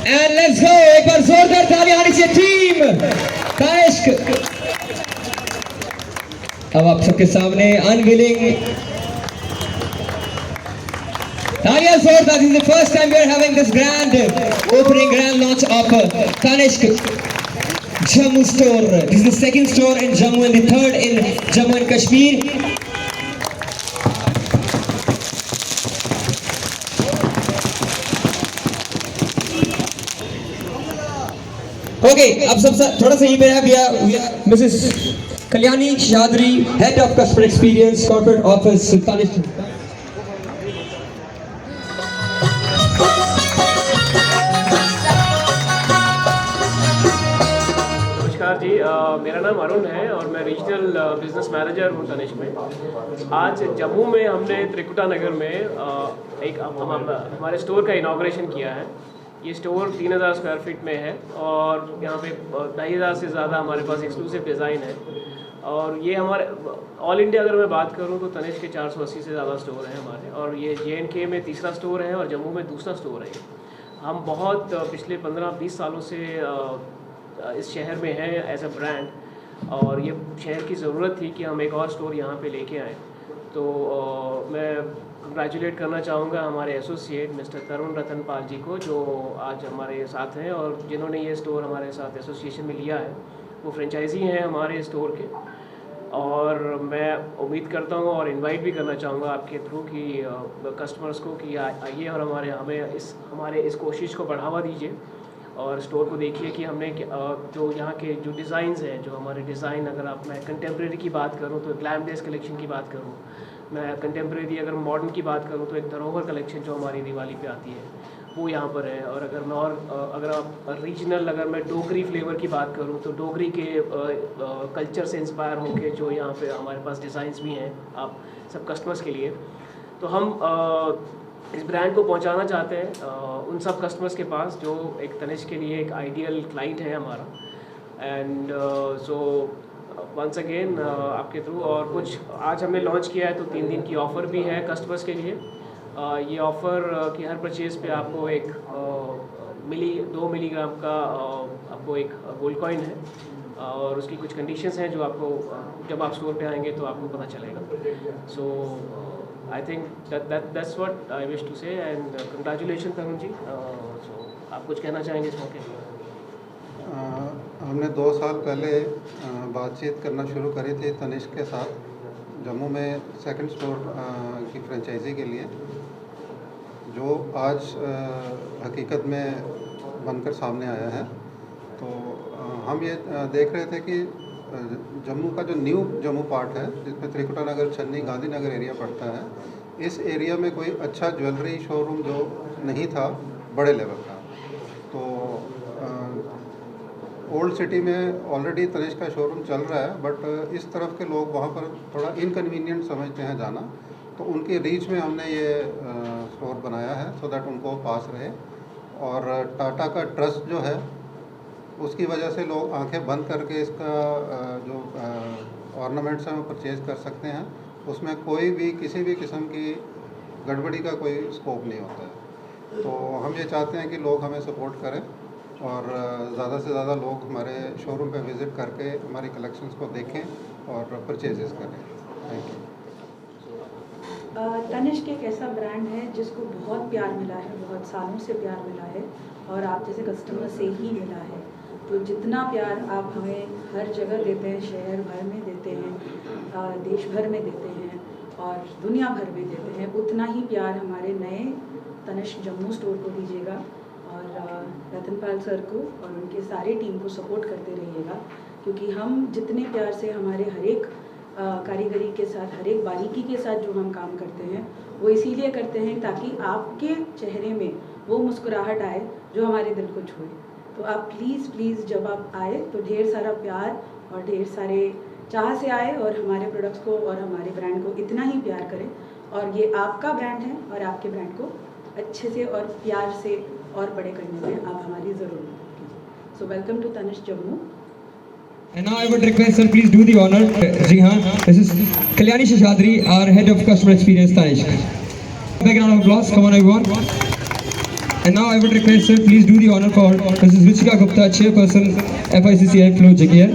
And let's go. एक बार जोरदार तालियां आनी चाहिए टीम तनिष्क। अब आप सबके सामने अनविलिंग तालियां जोरदार। This is the first time we are having this grand opening, grand launch of Tanishq Jammu store. This is the second store in Jammu and the third in Jammu and Kashmir. Okay, अब सब थोड़ा सा ही पे है भैया Mrs. Kalyani Seshadri, Head of Customer Experience, Corporate Office, Tanishq। नमस्कार जी, मेरा नाम अरुण है और मैं रीजनल बिजनेस मैनेजर हूँ तनिष्क में। आज जम्मू में हमने त्रिकुटा नगर में एक हमारे स्टोर का इनॉग्रेशन किया है। ये स्टोर 3000 स्क्वायर फीट में है और यहाँ पे 2500 से ज़्यादा हमारे पास एक्सक्लूसिव डिज़ाइन है। और ये हमारे ऑल इंडिया अगर मैं बात करूँ तो तनिष्क के 480 से ज़्यादा स्टोर हैं हमारे, और ये JNK में तीसरा स्टोर है और जम्मू में दूसरा स्टोर है। हम बहुत पिछले 15-20 सालों से इस शहर में हैं एज अ ब्रांड, और ये शहर की ज़रूरत थी कि हम एक और स्टोर यहाँ पे लेके आएँ। तो मैं कंग्रेचुलेट करना चाहूँगा हमारे एसोसिएट मिस्टर तरुण रतन पाल जी को, जो आज हमारे साथ हैं और जिन्होंने ये स्टोर हमारे साथ एसोसिएशन में लिया है। वो फ्रेंचाइजी हैं हमारे स्टोर के, और मैं उम्मीद करता हूँ और इनवाइट भी करना चाहूँगा आपके थ्रू कि कस्टमर्स को कि आइए और हमारे इस कोशिश को बढ़ावा दीजिए और स्टोर को देखिए कि हमने जो यहाँ के जो डिज़ाइंस हैं, जो हमारे डिज़ाइन, अगर मैं कंटेम्प्रेरी की बात करूँ तो ग्लैम डेज कलेक्शन की बात करूँ, मैं कंटेम्प्रेरी अगर मॉडर्न की बात करूँ तो एक धरोहर कलेक्शन जो हमारी दिवाली पे आती है वो यहाँ पर है। और अगर आप रीजनल, अगर मैं डोगरी फ्लेवर की बात करूँ तो डोगरी के कल्चर से इंस्पायर होके जो यहाँ पे हमारे पास डिज़ाइंस भी हैं आप सब कस्टमर्स के लिए। तो हम इस ब्रांड को पहुंचाना चाहते हैं उन सब कस्टमर्स के पास जो एक तनिष्क के लिए एक आइडियल क्लाइंट है हमारा। एंड सो वंस अगेन आपके थ्रू, और कुछ आज हमने लॉन्च किया है तो 3 दिन की ऑफ़र भी है कस्टमर्स के लिए। ये ऑफ़र कि हर परचेज़ पे आपको एक 2 मिलीग्राम का आपको एक गोल्ड कॉइन है, और उसकी कुछ कंडीशंस हैं जो आपको जब आप स्टोर पे आएंगे तो आपको पता चलेगा। सो I think that's what I wish to say, and congratulations Tarun ji. so आप कुछ कहना चाहेंगे इस मौके पर? हमने 2 साल पहले बातचीत करना शुरू करी थी तनिष्क के साथ जम्मू में सेकंड स्टोर की फ्रेंचाइजी के लिए, जो आज हकीकत में बनकर सामने आया है। तो हम ये देख रहे थे कि जम्मू का जो न्यू जम्मू पार्ट है, जिसमें त्रिकुटा नगर, छन्नी, गांधीनगर एरिया पड़ता है, इस एरिया में कोई अच्छा ज्वेलरी शोरूम जो नहीं था बड़े लेवल का। तो ओल्ड सिटी में ऑलरेडी तनिष्क का शोरूम चल रहा है, बट इस तरफ के लोग वहाँ पर थोड़ा इनकन्वीनियंट समझते हैं जाना, तो उनकी रीच में हमने ये स्टोर बनाया है सो दैट उनको पास रहे। और टाटा का ट्रस्ट जो है उसकी वजह से लोग आंखें बंद करके इसका जो ऑर्नामेंट्स हैं वो परचेज़ कर सकते हैं। उसमें कोई भी किसी भी किस्म की गड़बड़ी का कोई स्कोप नहीं होता है। तो हम ये चाहते हैं कि लोग हमें सपोर्ट करें और ज़्यादा से ज़्यादा लोग हमारे शोरूम पे विज़िट करके हमारी कलेक्शंस को देखें और परचेजेस करें। Thank you. तनिष्क एक ऐसा ब्रांड है जिसको बहुत प्यार मिला है, बहुत सालों से प्यार मिला है, और आप जैसे कस्टमर से ही मिला है। तो जितना प्यार आप हमें हर जगह देते हैं, शहर भर में देते हैं, देश भर में देते हैं और दुनिया भर में देते हैं, उतना ही प्यार हमारे नए तनिष्क जम्मू स्टोर को दीजिएगा। और रतनपाल सर को और उनके सारे टीम को सपोर्ट करते रहिएगा, क्योंकि हम जितने प्यार से हमारे हर एक कारीगरी के साथ, हर एक बारीकी के साथ जो हम काम करते हैं वो इसीलिए करते हैं ताकि आपके चेहरे में वो मुस्कुराहट आए जो हमारे दिल को छुए। तो आप प्लीज़ जब आप आए तो ढेर सारा प्यार और ढेर सारे चाह से आए और हमारे प्रोडक्ट्स को और हमारे ब्रांड को इतना ही प्यार करें। और ये आपका ब्रांड है और आपके ब्रांड को अच्छे से और प्यार से और बड़े करने में आप हमारी ज़रूर मदद कीजिए। So welcome to Tanishq Jammu. And now I would request sir, please do the honor. जी हाँ, this is Kalyani Sheshadri, our head of customer experience, Tanishq. Big round of applause. Come on everyone. And now I would request sir, please do the honor for Mrs. Ruchika Gupta, Chairperson, FICCI Flow JKR.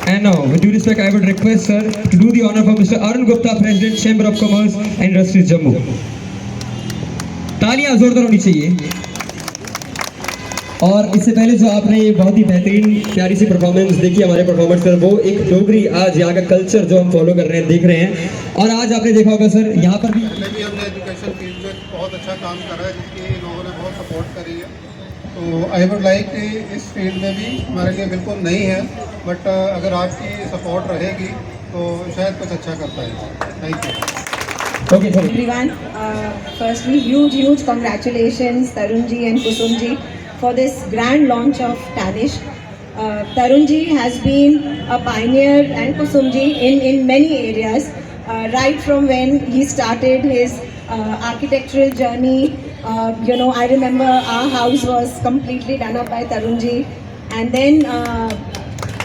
And now, with due respect, I would request sir to do the honor for Mr. Arun Gupta, President, Chamber of Commerce and Industries, Jammu. तालियां जोरदार होनी चाहिए। और इससे पहले जो आपने ये बहुत ही बेहतरीन प्यारी सी परफॉर्मेंस देखी हमारे परफॉर्मेंस सर, वो एक डोगरी आज यहाँ का कल्चर जो हम फॉलो कर रहे हैं, देख रहे हैं। और आज आपने देखा होगा सर यहाँ पर भी हमने एजुकेशन फील्ड में बहुत अच्छा काम करा है, जिसकी लोगों ने बहुत सपोर्ट करी है। तो आई वुड लाइक कि इस फील्ड में भी हमारे लिए बिल्कुल नहीं है, बट अगर आपकी सपोर्ट रहेगी तो शायद कुछ अच्छा कर पाएंगे। Thank you. Okay, sorry. Everyone, firstly, huge congratulations, Tarun ji and Kusum ji, for this grand launch of Tanishq. Tarun ji has been a pioneer and Kusum ji in many areas, right from when he started his architectural journey. I remember our house was completely done up by Tarun ji, and then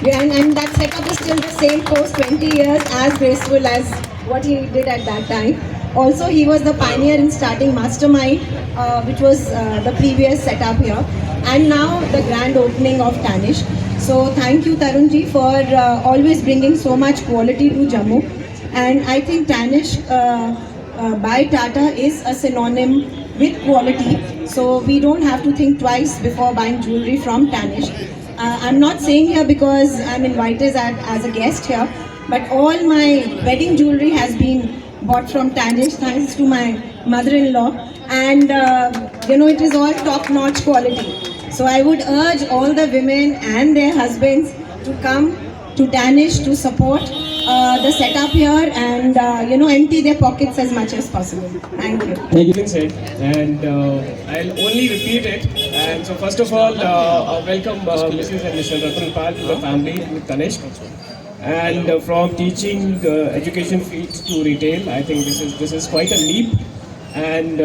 and that setup is still the same post 20 years, as graceful as what he did at that time. Also, he was the pioneer in starting Mastermind, which was the previous setup here, and now the grand opening of Tanishq. So thank you, Tarun ji, for always bringing so much quality to Jammu. And I think Tanishq by Tata is a synonym with quality. So we don't have to think twice before buying jewelry from Tanishq. I'm not saying here because I'm invited as a guest here, but all my wedding jewelry has been bought from Tanishq, thanks to my mother-in-law, and it is all top-notch quality. So I would urge all the women and their husbands to come to Tanishq to support the setup here and empty their pockets as much as possible. Thank you. Thank you. Said, and I'll only repeat it. And so first of all, welcome Mrs. and Mr. Ratan Pal to the family with Tanishq. And from teaching education fields to retail, I think this is quite a leap. And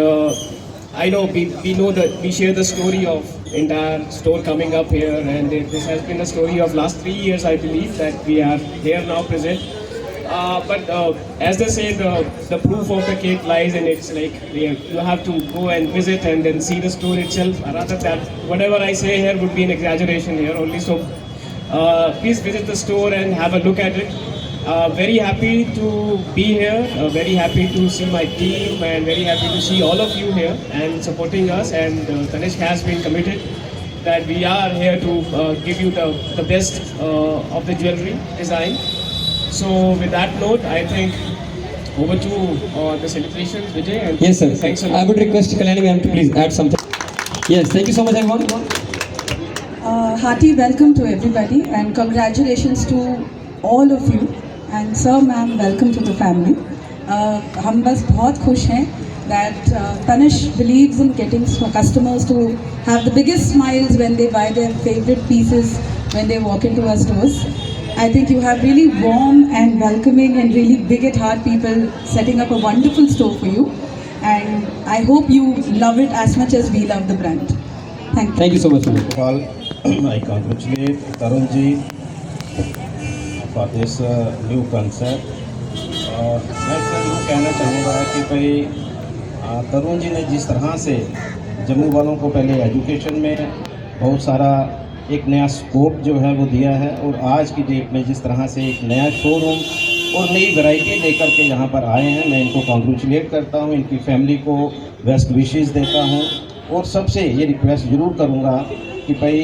I know we know that we share the story of entire store coming up here, and this has been the story of last 3 years, I believe, that we are here now present. But as they say, the proof of the cake lies in it's like you have to go and visit and then see the store itself. Rather than whatever I say here would be an exaggeration here only. So please visit the store and have a look at it. Very happy to be here, very happy to see my team, and very happy to see all of you here and supporting us. And Tanishq has been committed that we are here to give you the best of the jewelry design. So with that note, I think over to the celebrations, Vijay. And Yes, sir. Thanks a lot. I would request Kalyani ma'am to please add something. Yes, thank you so much, everyone. Hearty welcome to everybody and congratulations to all of you. And sir, ma'am, welcome to the family. हम बस बहुत खुश हैं that Tanishq believes in getting customers to have the biggest smiles when they buy their favorite pieces when they walk into our stores. I think you have really warm and welcoming and really big at heart people setting up a wonderful store for you. And I hope you love it as much as we love the brand. Thank you. Thank you so much, ma'am. All, I congratulate Tarun ji for this new concept. और मैं ज़रूर कहना चाहूँगा कि भाई तरुण जी ने जिस तरह से जम्मू वालों को पहले एजुकेशन में बहुत सारा एक नया स्कोप जो है वो दिया है, और आज की डेट में जिस तरह से एक नया शोरूम और नई वैरायटी लेकर के यहाँ पर आए हैं, मैं इनको कॉन्ग्रेचुलेट करता हूँ, इनकी फैमिली को बेस्ट विशेस देता हूँ। और सबसे ये रिक्वेस्ट ज़रूर करूँगा कि भाई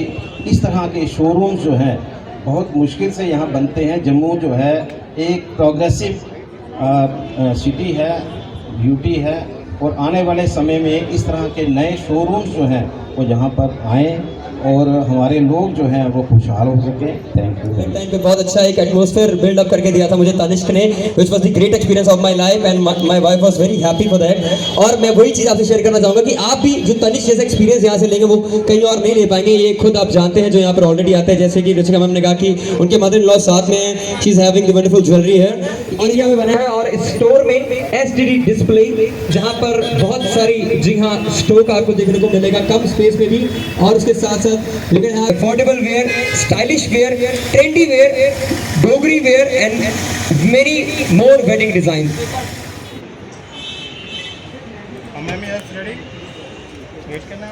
इस तरह के शोरूम्स जो हैं बहुत मुश्किल से यहाँ बनते हैं। जम्मू जो है एक प्रोग्रेसिव सिटी है, ब्यूटी है, और आने वाले समय में इस तरह के नए शोरूम्स जो हैं वो यहाँ पर आएँ और हमारे लोग जो हैं वो खुशहाल हो सके। Thank you. टाइम पे बहुत अच्छा एक एटमॉस्फेयर बिल्ड अप करके दिया था मुझे तनिष्क ने, which was the great experience of my life and my wife was very happy for that। और मैं वही चीज़ आपसे शेयर करना चाहूँगा कि आप भी जो तनिष्क जैसा एक्सपीरियंस यहाँ से लेंगे वो कहीं और नहीं ले पाएंगे। ये खुद आप जानते हैं जो यहाँ पर ऑलरेडी आते हैं, जैसे कि रुचिका मैम ने कहा कि उनके मदर इन लॉ साथ में she is having the wonderful jewellery है, एरिया में बना है। और इस स्टोर में एसटीडी डिस्प्ले जहाँ पर बहुत सारी जी हाँ स्टॉक आपको देखने को मिलेगा कम स्पेस में भी, और उसके साथ साथ You can have affordable wear, stylish wear, trendy wear, dogri wear, and many more wedding designs. Ma'am yes ready wait करना